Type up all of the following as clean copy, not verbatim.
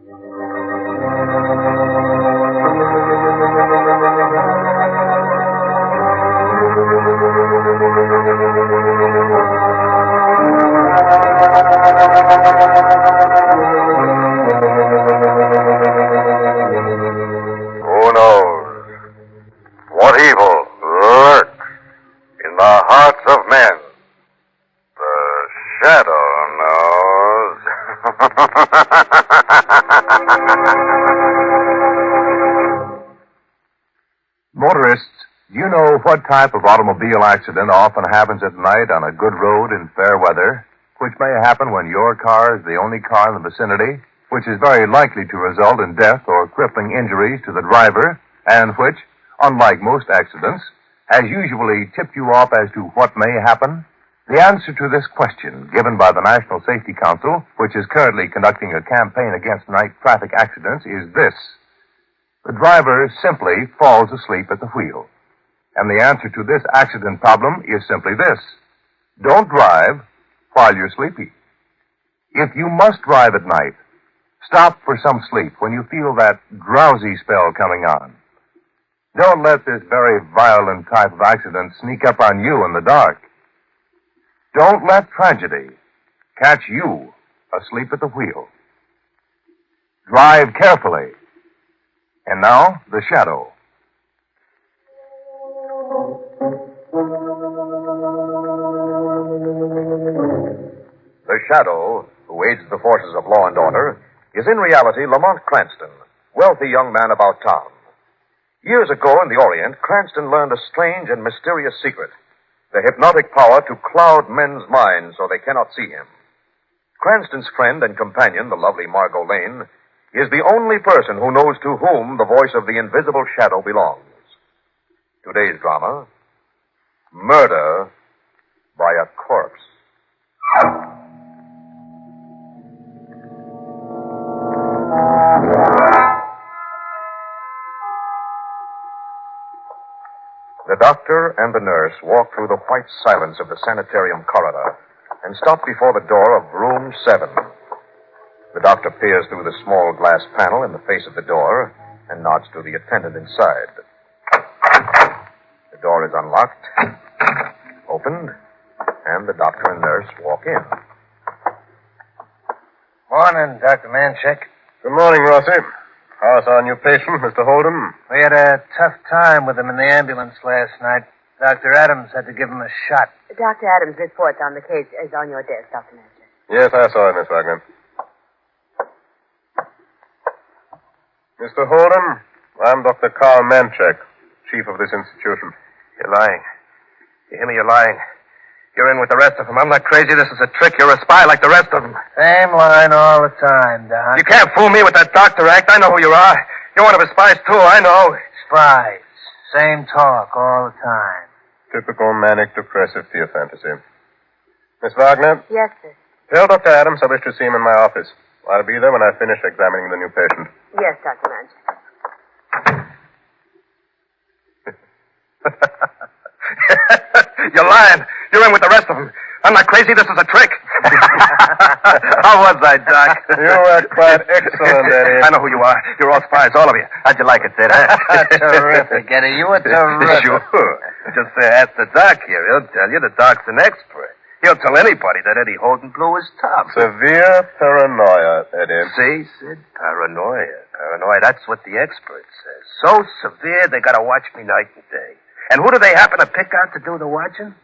Who knows what evil lurks in the hearts of men? The shadow knows. Motorists, do you know what type of automobile accident often happens at night on a good road in fair weather, which may happen when your car is the only car in the vicinity, which is very likely to result in death or crippling injuries to the driver, and which, unlike most accidents, has usually tipped you off as to what may happen? The answer to this question, given by the National Safety Council, which is currently conducting a campaign against night traffic accidents, is this. The driver simply falls asleep at the wheel. And the answer to this accident problem is simply this. Don't drive while you're sleepy. If you must drive at night, stop for some sleep when you feel that drowsy spell coming on. Don't let this very violent type of accident sneak up on you in the dark. Don't let tragedy catch you asleep at the wheel. Drive carefully. And now, the shadow. The Shadow, who aids the forces of law and order, is in reality Lamont Cranston, wealthy young man about town. Years ago in the Orient, Cranston learned a strange and mysterious secret, the hypnotic power to cloud men's minds so they cannot see him. Cranston's friend and companion, the lovely Margot Lane, is the only person who knows to whom the voice of the invisible shadow belongs. Today's drama, Murder by a Corpse. The doctor and the nurse walk through the white silence of the sanitarium corridor and stop before the door of room 7. The doctor peers through the small glass panel in the face of the door and nods to the attendant inside. The door is unlocked, opened, and the doctor and nurse walk in. Morning, Dr. Manchek. Good morning, Rossi. How's our new patient, Mr. Holden? We had a tough time with him in the ambulance last night. Dr. Adams had to give him a shot. Dr. Adams' report on the case is on your desk, Dr. Manchek. Yes, I saw it, Miss Wagner. Mr. Holden, I'm Dr. Carl Manchek, chief of this institution. You're lying. You hear me? You're lying. You're in with the rest of them. I'm not crazy. This is a trick. You're a spy like the rest of them. Same line all the time, Doc. You can't fool me with that doctor act. I know who you are. You're one of his spies, too. I know. Spies. Same talk all the time. Typical manic-depressive fear fantasy. Miss Wagner? Yes, sir. Tell Dr. Adams I wish to see him in my office. I'll be there when I finish examining the new patient. Yes, Dr. Manchek. You're lying. You're in with the rest of them. I'm not crazy. This is a trick. How was I, Doc? You were quite excellent, Eddie. I know who you are. You're all spies, all of you. How'd you like it, Sid? Terrific, Eddie. You were terrific. Sure. Just ask the doc here. He'll tell you the doc's an expert. He'll tell anybody that Eddie Holden blew his top. Severe paranoia, Eddie. See, Sid? Paranoia. Paranoia. That's what the expert says. So severe, they gotta watch me night and day. And who do they happen to pick out to do the watching?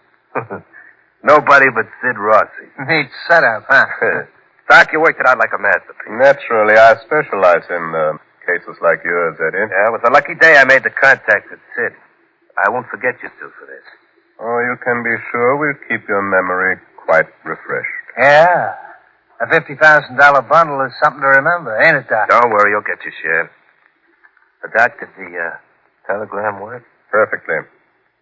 Nobody but Sid Rossi. Neat setup, huh? Doc, you worked it out like a masterpiece. Naturally, I specialize in cases like yours, Eddie. Yeah, it was a lucky day I made the contact with Sid. I won't forget you two for this. Oh, you can be sure we'll keep your memory quite refreshed. Yeah. A $50,000 bundle is something to remember, ain't it, Doc? Don't worry, you'll get your share. Doc, did the telegram work? Perfectly.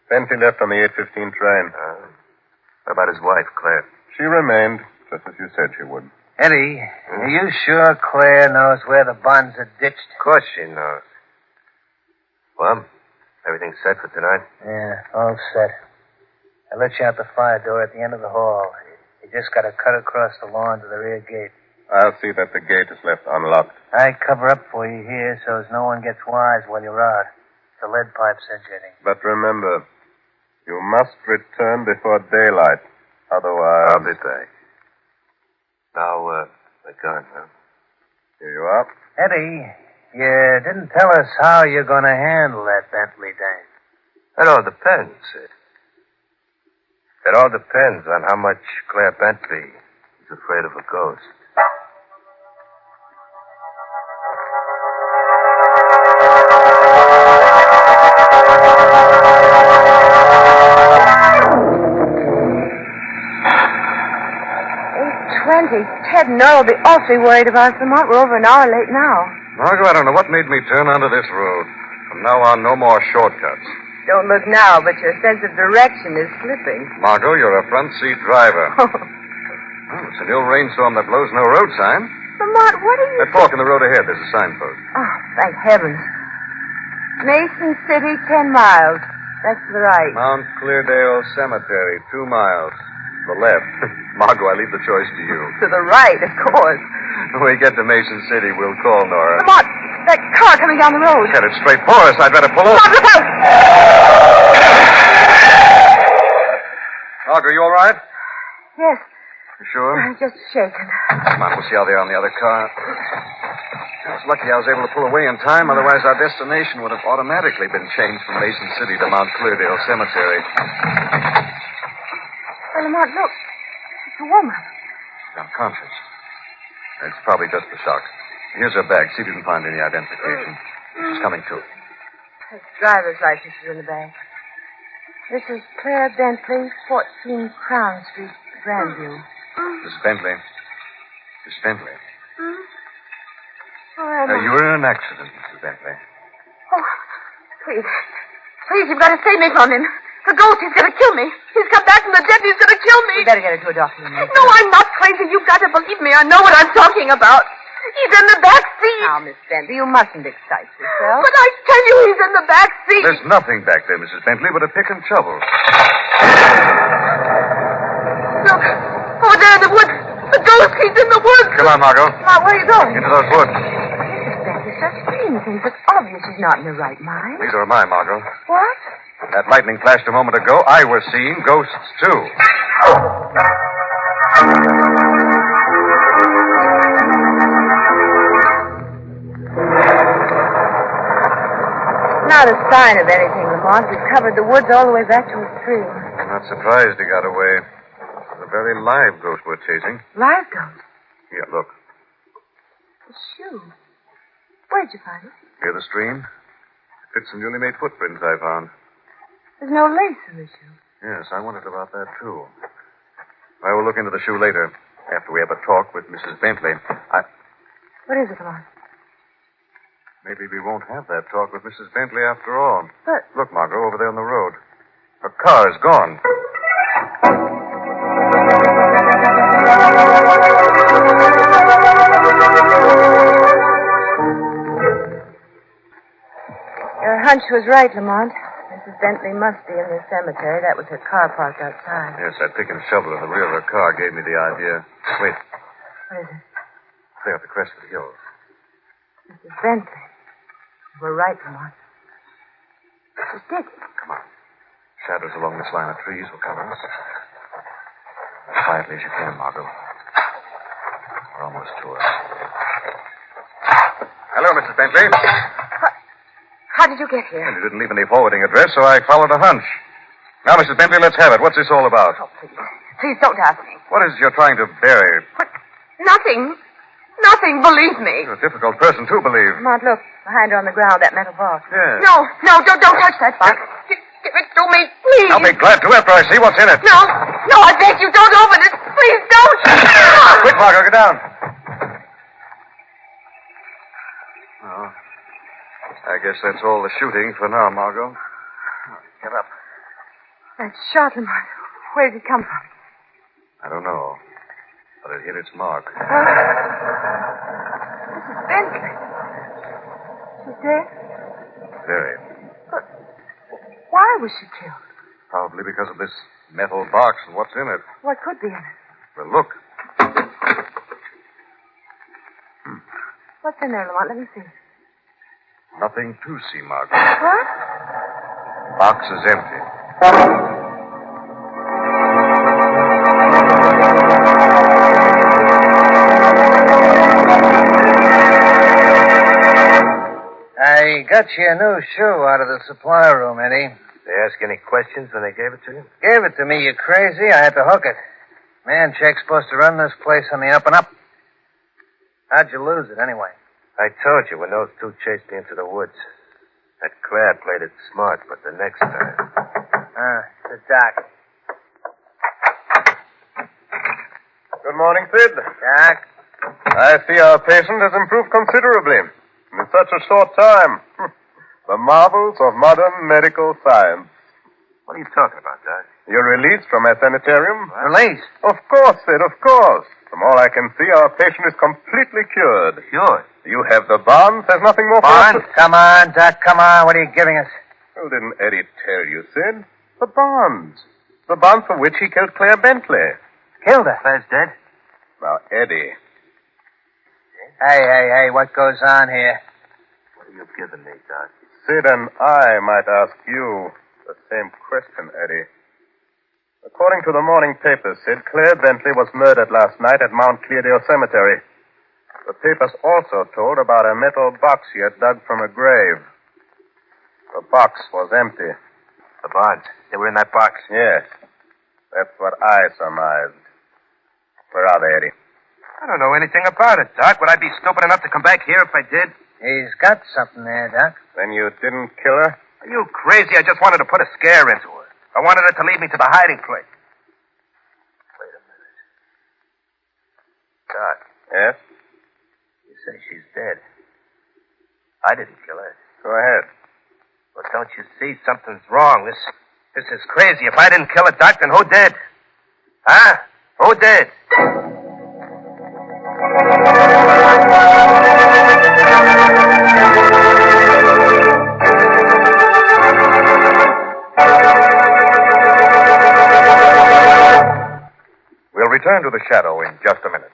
Plenty left on the 8:15 train. How about his wife, Claire? She remained, just as you said she would. Eddie, are you sure Claire knows where the bonds are ditched? Of course she knows. Well, everything's set for tonight? Yeah, all set. I let you out the fire door at the end of the hall. You just got to cut across the lawn to the rear gate. I'll see that the gate is left unlocked. I cover up for you here so as no one gets wise while you're out. The lead pipe said, Jenny. But remember, you must return before daylight. Otherwise... I'll be back. Now, the gun, huh? Here you are. Eddie, you didn't tell us how you're going to handle that Bentley dame. It all depends, Sid. It all depends on how much Claire Bentley is afraid of a ghost. Ted and Earl will be awfully worried about us, Lamont. We're over an hour late now. Margot, I don't know what made me turn onto this road. From now on, no more shortcuts. Don't look now, but your sense of direction is slipping. Margot, you're a front seat driver. Oh, it's a new rainstorm that blows no road sign. Lamont, what are you... That fork in the road ahead, there's a signpost. Oh, thank heavens. Mason City, 10 miles. That's to the right. Mount Cleardale Cemetery, 2 miles. The left. Margot, I leave the choice to you. To the right, of course. When we get to Mason City, we'll call Nora. Lamont, that car coming down the road. Headed straight for us. I'd better pull over. Lamont, look out! Margot, you all right? Yes, You sure? I'm just shaken. Come on, we'll see how they are on the other car. I was lucky I was able to pull away in time, otherwise our destination would have automatically been changed from Mason City to Mount Cleardale Cemetery. Well, Lamont, look. It's a woman. She's unconscious. It's probably just the shock. Here's her bag. See if you can find any identification. She's coming to. Her driver's license is in the bag. This is Claire Bentley, 14 Crown Street, Grandview. Miss Bentley. Miss Bentley. Oh, You were in an accident, Mrs. Bentley. Oh, please. Please, you've got to save me from him. The ghost, he's going to kill me. He's come back from the dead and he's going to kill me. We better get her to a doctor. No, I'm not crazy. You've got to believe me. I know what I'm talking about. He's in the back seat. Now, Miss Bentley, you mustn't excite yourself. But I tell you, he's in the back seat. There's nothing back there, Mrs. Bentley, but a pick and shovel. Look, over there in the woods. The ghost, he's in the woods. Come on, Margot. Now, where are you going? Into those woods. Miss Bentley, such seeing things. It's obvious she's not in her right mind. Neither am I, Margot. What? That lightning flashed a moment ago. I was seeing ghosts, too. Not a sign of anything, Lamont. We've covered the woods all the way back to a tree. I'm not surprised he got away. It's a very live ghost we're chasing. Live ghost. Here, look. A shoe. Where'd you find it? Near the stream. It fits some newly made footprints I found. There's no lace in the shoe. Yes, I wondered about that, too. I will look into the shoe later, after we have a talk with Mrs. Bentley. What is it, Lamont? Maybe we won't have that talk with Mrs. Bentley after all. But... Look, Margot, over there on the road. Her car is gone. Your hunch was right, Lamont. Mrs. Bentley must be in the cemetery. That was her car parked outside. Yes, that pick and shovel in the rear of her car gave me the idea. Wait, What is it? there at the crest of the hill. Mrs. Bentley. You were right, Lamont. She's dead. Come on. Shadows along this line of trees will cover us. As quietly as you can, Margot. We're almost to her. Hello, Mrs. Bentley. How did you get here? You didn't leave any forwarding address, so I followed a hunch. Now, Mrs. Bentley, let's have it. What's this all about? Oh, please. Please don't ask me. What is it you're trying to bury? Nothing. Nothing, believe me. You're a difficult person to believe. Lamont, look. Behind her on the ground, that metal box. Yes. No, don't touch that box. Give it to me, please. I'll be glad to after I see what's in it. No, I beg you, don't open it. Please don't. Quick, Margot, get down. Oh, I guess that's all the shooting for now, Margot. Get up. That shot, Lamont. Where did it come from? I don't know, but it hit its mark. Mrs. Bentley. She's dead? Very. But why was she killed? Probably because of this metal box and what's in it. What could be in it? Well, look. What's in there, Lamont? Let me see. Nothing to see, Margot. What? Box is empty. I got you a new shoe out of the supply room, Eddie. They ask any questions when they gave it to you? Gave it to me, you crazy. I had to hook it. Man check's supposed to run this place on the up and up. How'd you lose it, anyway? I told you when those two chased me into the woods. That Claire played it smart, but the next time... The doc. Good morning, Sid. Doc? I see our patient has improved considerably in such a short time. The marvels of modern medical science. What are you talking about, Doc? You're released from a sanitarium? Release? Of course, Sid, of course. From all I can see, our patient is completely cured. Cured? You have the bonds. There's nothing more for us Bonds? Come on, Doc, come on. What are you giving us? Well, didn't Eddie tell you, Sid? The bonds. The bonds for which he killed Claire Bentley. Killed her. Claire's dead? Now, Eddie. Hey, what goes on here? What are you giving me, Doc? Sid and I might ask you the same question, Eddie. According to the morning papers, Sid, Claire Bentley was murdered last night at Mount Cleardale Cemetery. The papers also told about a metal box she had dug from a grave. The box was empty. The bonds. They were in that box. Yes. That's what I surmised. Where are they, Eddie? I don't know anything about it, Doc. Would I be stupid enough to come back here if I did? He's got something there, Doc. Then you didn't kill her? Are you crazy? I just wanted to put a scare into her. I wanted her to lead me to the hiding place. Wait a minute. Doc. Yes? You say she's dead. I didn't kill her. Go ahead. But don't you see? Something's wrong. This is crazy. If I didn't kill her, Doc, then who did? Huh? Who did? We'll return to the shadow in just a minute.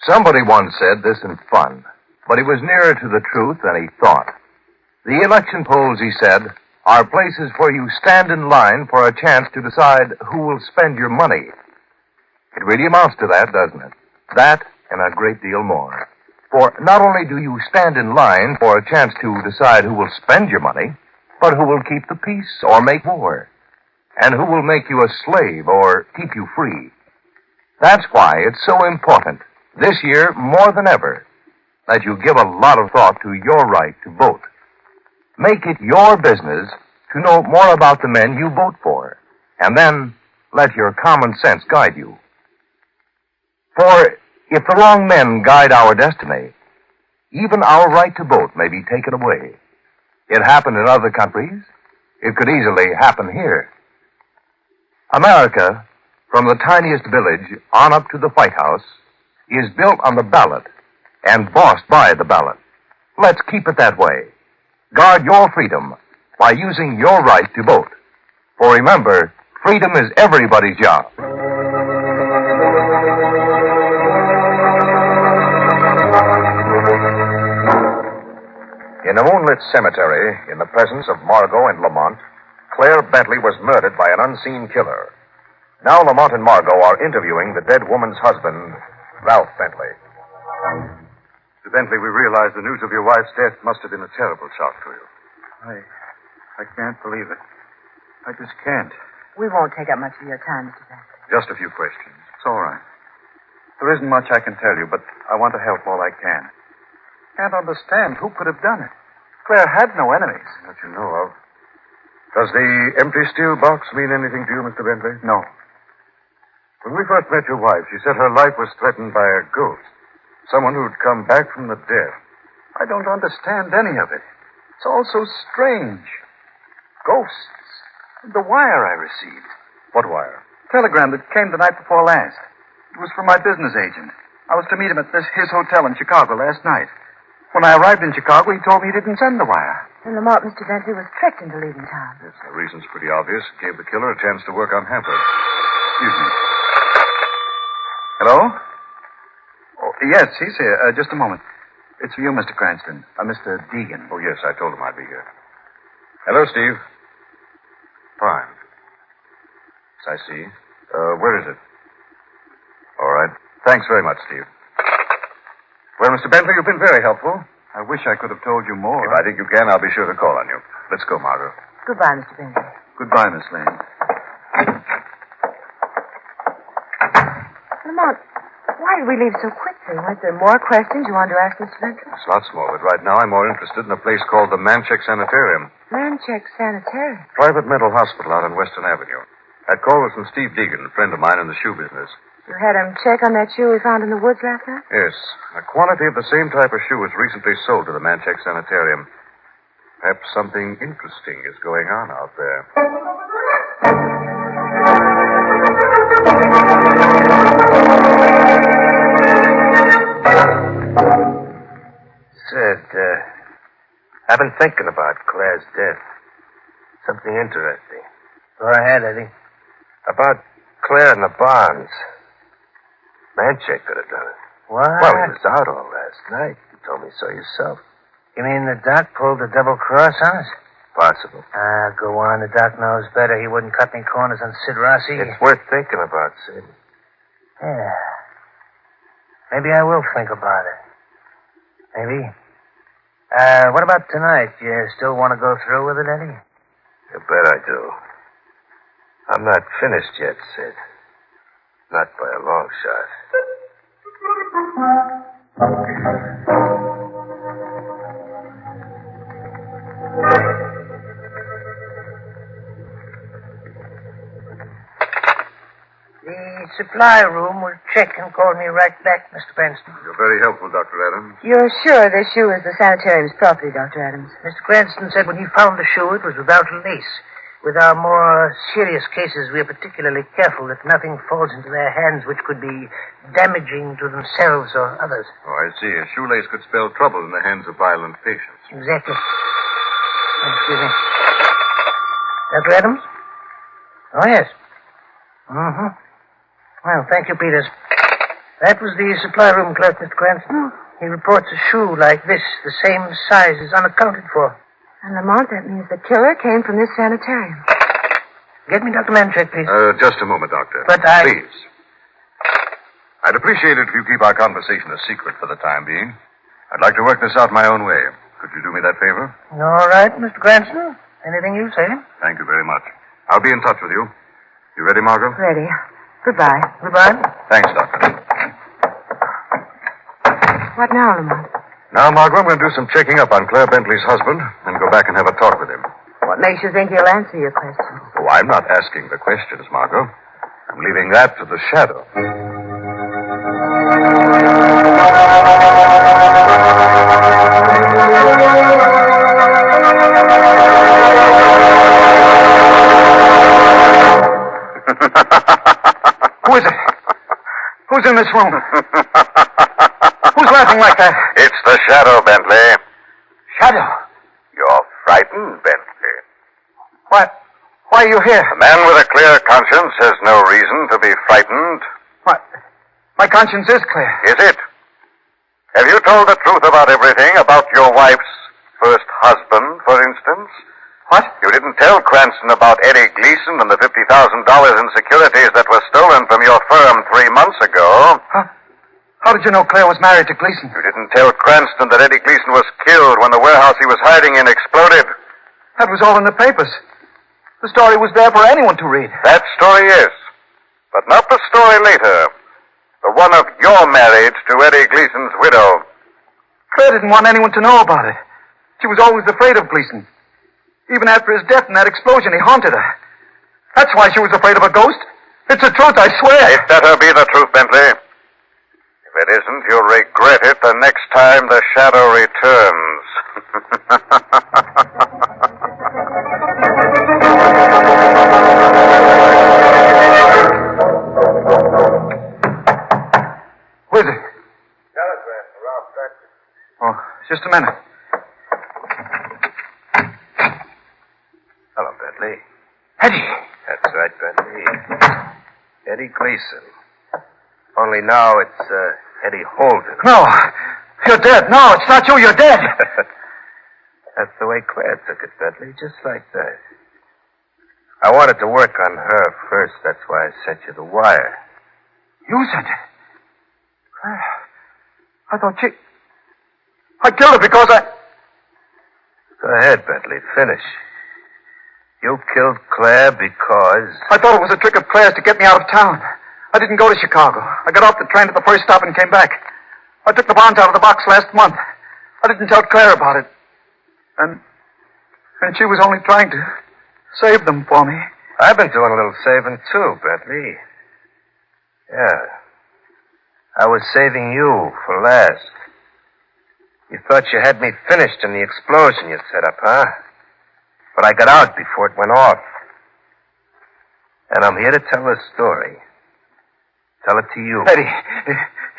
Somebody once said this in fun, but he was nearer to the truth than he thought. The election polls, he said, are places where you stand in line for a chance to decide who will spend your money. It really amounts to that, doesn't it? That and a great deal more. For not only do you stand in line for a chance to decide who will spend your money, but who will keep the peace or make war, and who will make you a slave or keep you free. That's why it's so important, this year more than ever, that you give a lot of thought to your right to vote. Make it your business to know more about the men you vote for, and then let your common sense guide you. For if the wrong men guide our destiny, even our right to vote may be taken away. It happened in other countries. It could easily happen here. America, from the tiniest village on up to the White House, is built on the ballot and bossed by the ballot. Let's keep it that way. Guard your freedom by using your right to vote. For remember, freedom is everybody's job. In a moonlit cemetery, in the presence of Margot and Lamont, Claire Bentley was murdered by an unseen killer. Now Lamont and Margot are interviewing the dead woman's husband, Ralph Bentley. Mr. Bentley, we realize the news of your wife's death must have been a terrible shock to you. I can't believe it. I just can't. We won't take up much of your time, Mr. Bentley. Just a few questions. It's all right. There isn't much I can tell you, but I want to help all I can. Can't understand who could have done it. Claire had no enemies. That you know of. Does the empty steel box mean anything to you, Mr. Bentley? No. When we first met your wife, she said her life was threatened by a ghost. Someone who'd come back from the dead. I don't understand any of it. It's all so strange. Ghosts. The wire I received. What wire? Telegram that came the night before last. It was from my business agent. I was to meet him at his hotel in Chicago last night. When I arrived in Chicago, he told me he didn't send the wire. And Lamont, Mr. Bentley was tricked into leaving town. Yes, the reason's pretty obvious. It gave the killer a chance to work unhampered. Excuse me. Hello? Oh, Yes, he's here. Just a moment. It's for you, Mr. Cranston. Mr. Deegan. Oh, yes, I told him I'd be here. Hello, Steve. Fine. Yes, I see. Where is it? All right. Thanks very much, Steve. Well, Mr. Bentley, you've been very helpful. I wish I could have told you more. If I think you can, I'll be sure to call on you. Let's go, Margot. Goodbye, Mr. Bentley. Goodbye, Miss Lane. Lamont, why did we leave so quickly? Weren't there more questions you wanted to ask Mr. Bentley? There's lots more, but right now I'm more interested in a place called the Manchek Sanitarium. Manchek Sanitarium. Private mental hospital out on Western Avenue. That call was from Steve Deegan, a friend of mine in the shoe business. You had him check on that shoe we found in the woods last night? Yes. A quantity of the same type of shoe was recently sold to the Manchek Sanitarium. Perhaps something interesting is going on out there. Sid, I've been thinking about Claire's death. Something interesting. Go ahead, Eddie. About Claire and the Barnes. Manchek could have done it. What? Well, he was out all last night. You told me so yourself. You mean the doc pulled a double cross on us? Possible. Go on. The doc knows better. He wouldn't cut any corners on Sid Rossi. It's worth thinking about, Sid. Yeah. Maybe I will think about it. Maybe. What about tonight? You still want to go through with it, Eddie? You bet I do. I'm not finished yet, Sid. Not by a long shot. The supply room will check and call me right back, Mr. Cranston. You're very helpful, Dr. Adams. You're sure this shoe is the sanitarium's property, Dr. Adams? Mr. Cranston said when he found the shoe, it was without a lace. With our more serious cases, we are particularly careful that nothing falls into their hands which could be damaging to themselves or others. Oh, I see. A shoelace could spell trouble in the hands of violent patients. Exactly. Excuse me. Dr. Adams? Oh, yes. Mm-hmm. Well, thank you, Peters. That was the supply room clerk, Mr. Cranston. He reports a shoe like this, the same size, is unaccounted for. And Lamont, that means the killer came from this sanitarium. Get me Dr. Manchek, please. Just a moment, Doctor. But Please. I'd appreciate it if you keep our conversation a secret for the time being. I'd like to work this out my own way. Could you do me that favor? All right, Mr. Cranston. Anything you say. Thank you very much. I'll be in touch with you. You ready, Margot? Ready. Goodbye. Goodbye. Thanks, Doctor. What now, Lamont? Now, Margot, I'm going to do some checking up on Claire Bentley's husband and go back and have a talk with him. What makes you think he'll answer your questions? Oh, I'm not asking the questions, Margot. I'm leaving that to the shadow. Who is it? Who's in this room? Who's laughing like that? It's the Shadow, Bentley. Shadow. You're frightened, Bentley. Why are you here? A man with a clear conscience has no reason to be frightened. What? My conscience is clear. Is it? Have you told the truth about everything? About your wife's first husband, for instance? What? You didn't tell Cranston about Eddie Gleason and the $50,000 in securities that were stolen from your firm 3 months ago. Huh? How did you know Claire was married to Gleason? You didn't tell Cranston that Eddie Gleason was killed when the warehouse he was hiding in exploded. That was all in the papers. The story was there for anyone to read. That story is. But not the story later. The one of your marriage to Eddie Gleason's widow. Claire didn't want anyone to know about it. She was always afraid of Gleason. Even after his death in that explosion, he haunted her. That's why she was afraid of a ghost. It's the truth, I swear. It better be the truth, Bentley. If it isn't, you'll regret it the next time the shadow returns. Who is it? Telegram for Ralph Cranston. Oh, just a minute. Hello, Bentley. Eddie. That's right, Bentley. Eddie Gleason. Only now it's Eddie Holden. No. You're dead. No, it's not you. You're dead. That's the way Claire took it, Bentley, just like that. I wanted to work on her first. That's why I sent you the wire. You sent it? I thought I killed her because I... Go ahead, Bentley. Finish. You killed Claire because... I thought it was a trick of Claire's to get me out of town. I didn't go to Chicago. I got off the train at the first stop and came back. I took the bonds out of the box last month. I didn't tell Claire about it. And she was only trying to save them for me. I've been doing a little saving, too, Bentley. Yeah. I was saving you for last. You thought you had me finished in the explosion you set up, huh? But I got out before it went off. And I'm here to tell a story. Tell it to you. Eddie,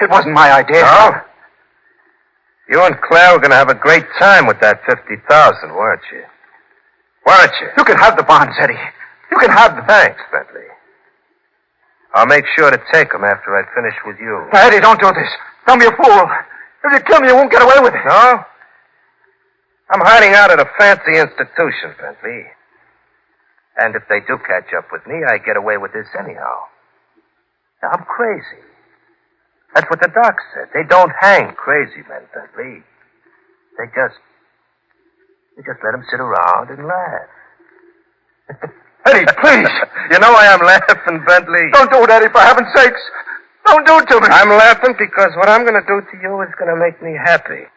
it wasn't my idea. No? You and Claire were going to have a great time with that 50,000, weren't you? Weren't you? You can have the bonds, Eddie. You can have them. Thanks, Bentley. I'll make sure to take them after I finish with you. Now, Eddie, don't do this. Don't be a fool. If you kill me, you won't get away with it. No? I'm hiding out at a fancy institution, Bentley. And if they do catch up with me, I get away with this anyhow. Now, I'm crazy. That's what the doc said. They don't hang crazy men, Bentley. They just let them sit around and laugh. Eddie, please. You know why I'm laughing, Bentley? Don't do it, Eddie, for heaven's sakes. Don't do it to me. I'm laughing because what I'm going to do to you is going to make me happy.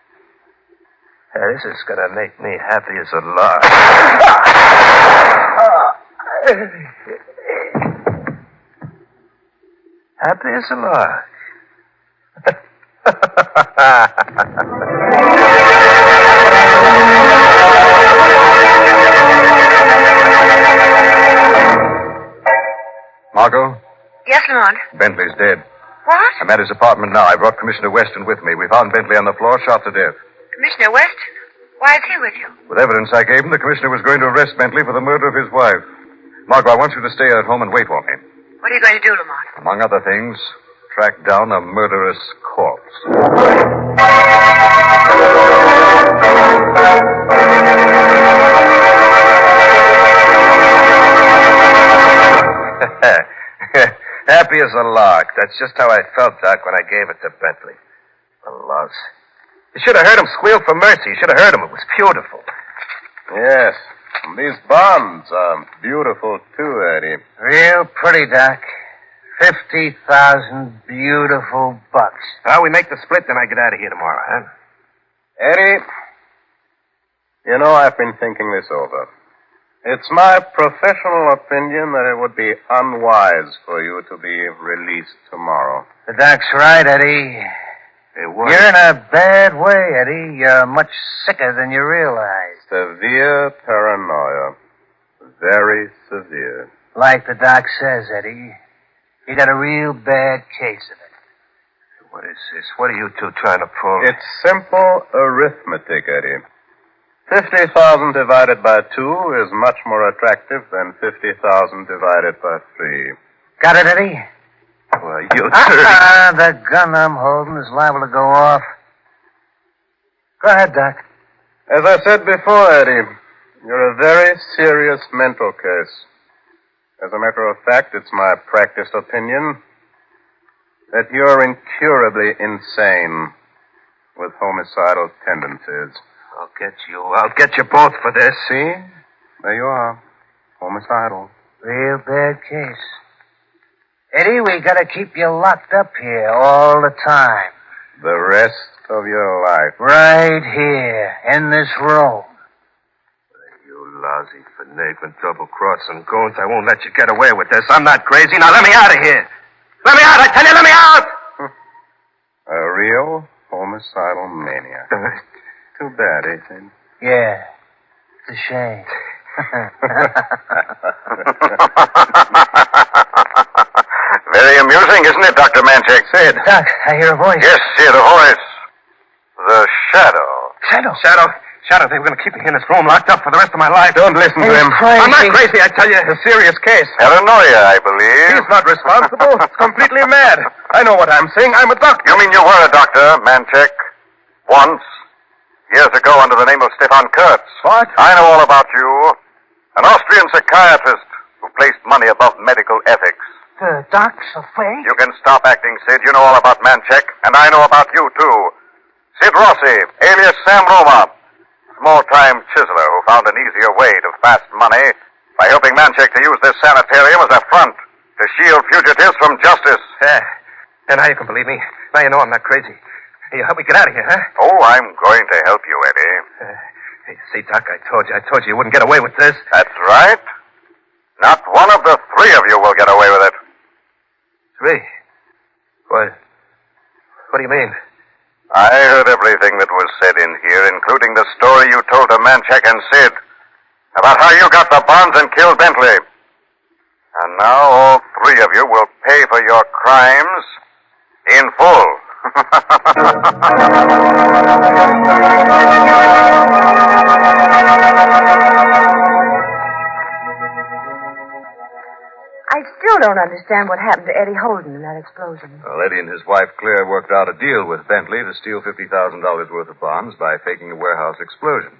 This is going to make me happy as a lark. Happy as a lark. Margot? Yes, Lamont. Bentley's dead. What? I'm at his apartment now. I brought Commissioner Weston with me. We found Bentley on the floor, shot to death. Commissioner West? Why is he with you? With evidence I gave him, the commissioner was going to arrest Bentley for the murder of his wife. Margot, I want you to stay at home and wait for me. What are you going to do, Lamont? Among other things, track down a murderous corpse. Happy as a lark. That's just how I felt, Doc, when I gave it to Bentley. The louse. You should have heard him squeal for mercy. You should have heard him. It was beautiful. Yes. And these bonds are beautiful, too, Eddie. Real pretty, Doc. 50,000 beautiful bucks. Well, we make the split, then I get out of here tomorrow, huh? Eddie, you know, I've been thinking this over. It's my professional opinion that it would be unwise for you to be released tomorrow. The Doc's right, Eddie. You're in a bad way, Eddie. You're much sicker than you realize. Severe paranoia. Very severe. Like the Doc says, Eddie. You got a real bad case of it. What is this? What are you two trying to pull? It's simple arithmetic, Eddie. 50,000 divided by 2 is much more attractive than 50,000 divided by 3. Got it, Eddie? Well, you the gun I'm holding is liable to go off. Go ahead, Doc. As I said before, Eddie, you're a very serious mental case. As a matter of fact, it's my practiced opinion that you're incurably insane with homicidal tendencies. I'll get you. I'll get you both for this. See? There you are. Homicidal. Real bad case. Eddie, we gotta keep you locked up here all the time. The rest of your life. Right here, in this room. You lousy, finagling, double-crossing goons. I won't let you get away with this. I'm not crazy. Now let me out of here. Let me out. I tell you, let me out. A real homicidal maniac. Too bad, ain't it? Yeah. It's a shame. Very amusing, isn't it, Dr. Manchek? Sid. Doc, I hear a voice. Yes, hear the voice. The Shadow. Shadow? Shadow, they were going to keep me in this room locked up for the rest of my life. Don't listen to him. Crazy. I'm not crazy, I tell you. It's a serious case. Paranoia, I believe. He's not responsible. It's completely mad. I know what I'm saying. I'm a doctor. You mean you were a doctor, Manchek? Once? Years ago under the name of Stefan Kurtz. What? I know all about you. An Austrian psychiatrist who placed money above medical ethics. The doc's afraid? You can stop acting, Sid. You know all about Manchek, and I know about you, too. Sid Rossi, alias Sam Roma. Small-time chiseler who found an easier way to fast money by helping Manchek to use this sanitarium as a front to shield fugitives from justice. And now you can believe me. Now you know I'm not crazy. You help me get out of here, huh? Oh, I'm going to help you, Eddie. Hey, see, Doc, I told you wouldn't get away with this. That's right. Not one of the three of you will get away with it. Three? What do you mean? I heard everything that was said in here, including the story you told to Manchek and Sid about how you got the bonds and killed Bentley. And now all three of you will pay for your crimes in full. I still don't understand what happened to Eddie Holden in that explosion. Well, Eddie and his wife Claire worked out a deal with Bentley to steal $50,000 worth of bonds by faking a warehouse explosion.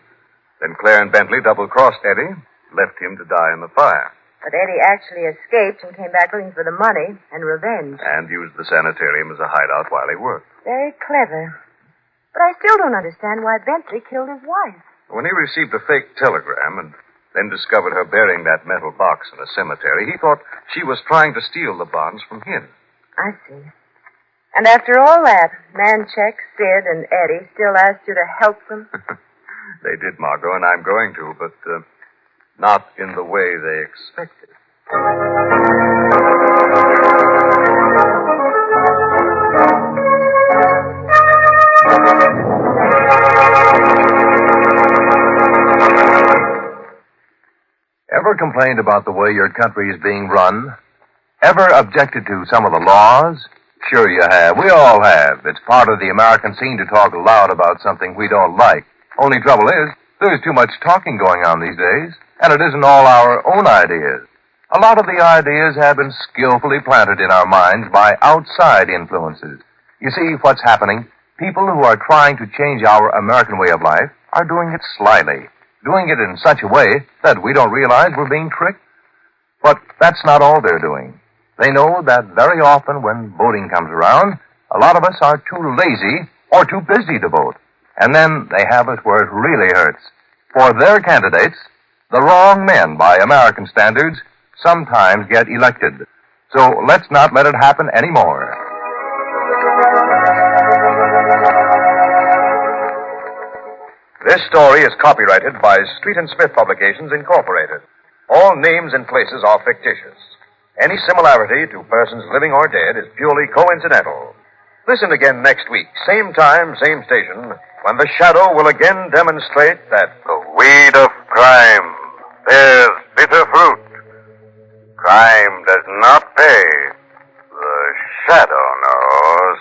Then Claire and Bentley double-crossed Eddie, left him to die in the fire. But Eddie actually escaped and came back looking for the money and revenge. And used the sanitarium as a hideout while he worked. Very clever. But I still don't understand why Bentley killed his wife. When he received a fake telegram and then discovered her bearing that metal box in a cemetery, he thought she was trying to steal the bonds from him. I see. And after all that, Manchek, Sid, and Eddie still asked you to help them? They did, Margot, and I'm going to, but not in the way they expected. Ever complained about the way your country is being run? Ever objected to some of the laws? Sure you have. We all have. It's part of the American scene to talk loud about something we don't like. Only trouble is, there's too much talking going on these days, and it isn't all our own ideas. A lot of the ideas have been skillfully planted in our minds by outside influences. You see, what's happening? People who are trying to change our American way of life are doing it slyly, doing it in such a way that we don't realize we're being tricked. But that's not all they're doing. They know that very often when voting comes around, a lot of us are too lazy or too busy to vote. And then they have us where it really hurts. For their candidates, the wrong men by American standards, sometimes get elected. So let's not let it happen anymore. This story is copyrighted by Street and Smith Publications, Incorporated. All names and places are fictitious. Any similarity to persons living or dead is purely coincidental. Listen again next week, same time, same station, when the Shadow will again demonstrate that The weed of crime bears bitter fruit. Crime does not pay. The Shadow knows.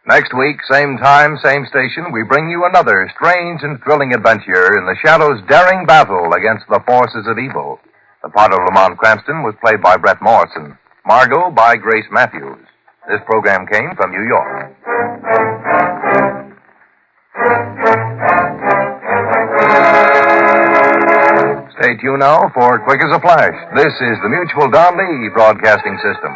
Next week, same time, same station, we bring you another strange and thrilling adventure in the Shadow's daring battle against the forces of evil. The part of Lamont Cranston was played by Brett Morrison. Margot by Grace Matthews. This program came from New York. Stay tuned now for Quick as a Flash. This is the Mutual Don Lee Broadcasting System.